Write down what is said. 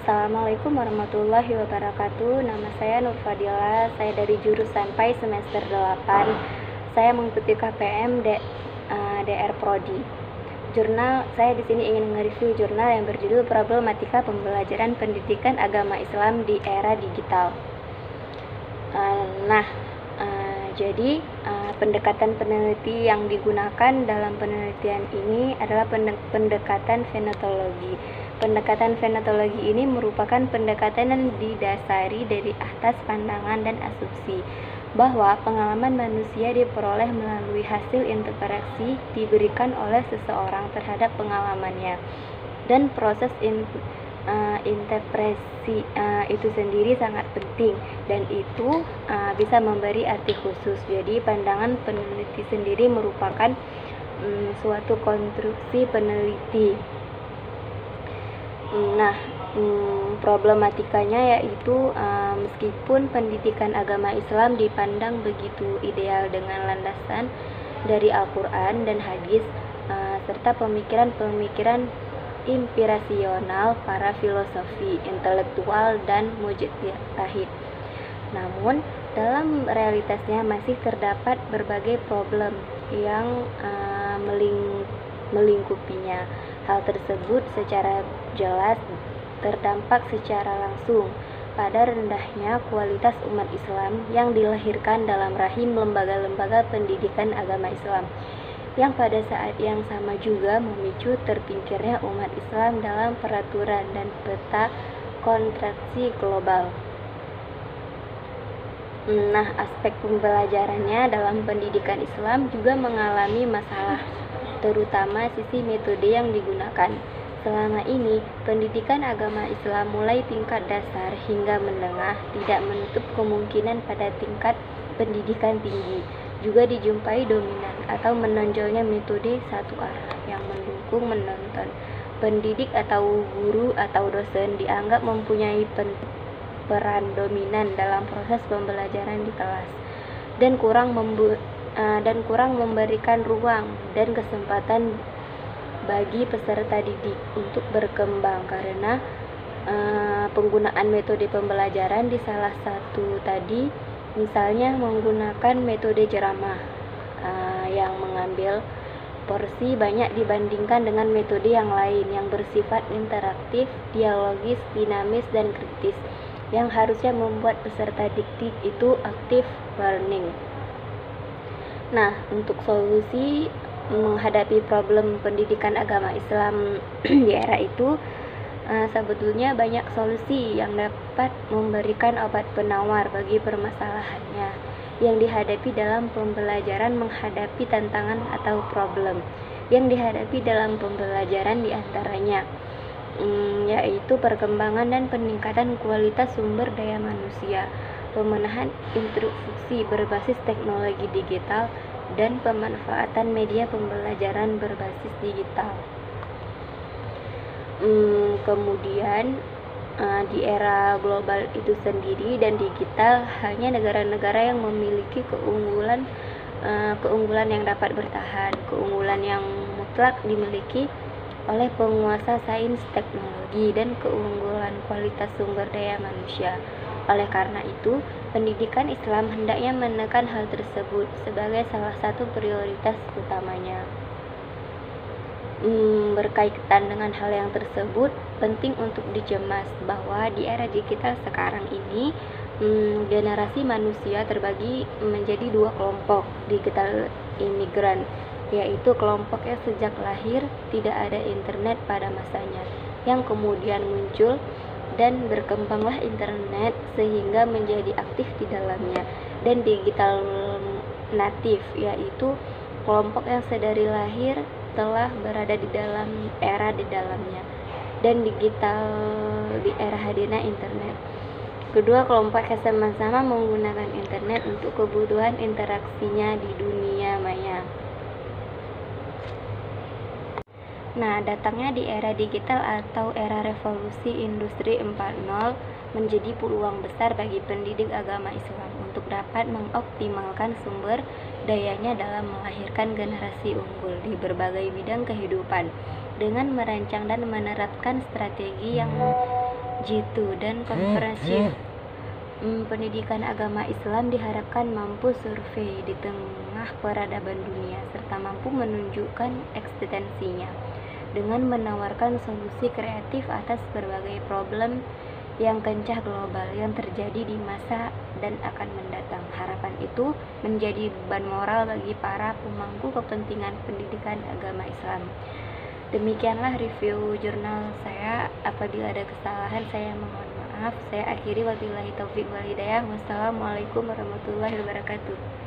Assalamualaikum warahmatullahi wabarakatuh. Nama saya Nur Fadila. Saya dari jurusan PAI semester 8. Saya mengikuti KPM DR Prodi. Jurnal saya di sini ingin mereview jurnal yang berjudul Problematika Pembelajaran Pendidikan Agama Islam di Era Digital. Jadi pendekatan peneliti yang digunakan dalam penelitian ini adalah pendekatan fenotologi. Pendekatan fenotologi ini merupakan pendekatan yang didasari dari atas pandangan dan asumsi bahwa pengalaman manusia diperoleh melalui hasil interaksi diberikan oleh seseorang terhadap pengalamannya, dan proses interpretasi itu sendiri sangat penting, dan itu bisa memberi arti khusus. Jadi pandangan peneliti sendiri merupakan suatu konstruksi peneliti. Problematikanya yaitu meskipun pendidikan agama Islam dipandang begitu ideal dengan landasan dari Al-Quran dan hadis serta pemikiran-pemikiran inspirasional para filosofi, intelektual, dan mujtahid. Namun, dalam realitasnya masih terdapat berbagai problem yang melingkupinya. Hal tersebut secara jelas terdampak secara langsung pada rendahnya kualitas umat Islam yang dilahirkan dalam rahim lembaga-lembaga pendidikan agama Islam, yang pada saat yang sama juga memicu terpinggirnya umat Islam dalam peraturan dan peta kontraksi global. Aspek pembelajarannya dalam pendidikan Islam juga mengalami masalah, terutama sisi metode yang digunakan. Selama ini, pendidikan agama Islam mulai tingkat dasar hingga menengah tidak menutup kemungkinan pada tingkat pendidikan tinggi juga dijumpai dominan atau menonjolnya metode satu arah yang mendukung menonton. Pendidik atau guru atau dosen dianggap mempunyai peran dominan dalam proses pembelajaran di kelas dan kurang memberikan ruang dan kesempatan bagi peserta didik untuk berkembang karena penggunaan metode pembelajaran di salah satu tadi, misalnya menggunakan metode ceramah yang mengambil porsi banyak dibandingkan dengan metode yang lain yang bersifat interaktif, dialogis, dinamis, dan kritis yang harusnya membuat peserta didik itu aktif learning. Untuk solusi menghadapi problem pendidikan agama Islam di era itu, sebetulnya banyak solusi yang dapat memberikan obat penawar bagi permasalahannya yang dihadapi dalam pembelajaran. Menghadapi tantangan atau problem yang dihadapi dalam pembelajaran diantaranya yaitu perkembangan dan peningkatan kualitas sumber daya manusia, pemenahan instruksi berbasis teknologi digital, dan pemanfaatan media pembelajaran berbasis digital. Kemudian di era global itu sendiri dan digital, hanya negara-negara yang memiliki keunggulan yang dapat bertahan. Keunggulan yang mutlak dimiliki oleh penguasa sains teknologi dan keunggulan kualitas sumber daya manusia. Oleh karena itu, pendidikan Islam hendaknya menekan hal tersebut sebagai salah satu prioritas utamanya. Berkaitan dengan hal yang tersebut, penting untuk dijemas bahwa di era digital sekarang ini, generasi manusia terbagi menjadi dua kelompok digital imigran, yaitu kelompok yang sejak lahir tidak ada internet pada masanya, yang kemudian muncul dan berkembanglah internet sehingga menjadi aktif di dalamnya, dan digital natif, yaitu kelompok yang sedari lahir telah berada di dalam era di dalamnya dan digital di era hadirnya internet. Kedua kelompok sama-sama menggunakan internet untuk kebutuhan interaksinya di dunia maya. Datangnya di era digital atau era revolusi industri 4.0 menjadi peluang besar bagi pendidik agama Islam untuk dapat mengoptimalkan sumber dayanya dalam melahirkan generasi unggul di berbagai bidang kehidupan dengan merancang dan menerapkan strategi yang jitu dan komprehensif. Pendidikan agama Islam diharapkan mampu survei di tengah peradaban dunia serta mampu menunjukkan eksistensinya dengan menawarkan solusi kreatif atas berbagai problem yang kencah global yang terjadi di masa dan akan mendatang. Harapan itu menjadi beban moral bagi para pemangku kepentingan pendidikan agama Islam. Demikianlah review jurnal saya. Apabila ada kesalahan saya mohon maaf. Saya akhiri, wabillahi taufik wal hidayah. Wassalamualaikum warahmatullahi wabarakatuh.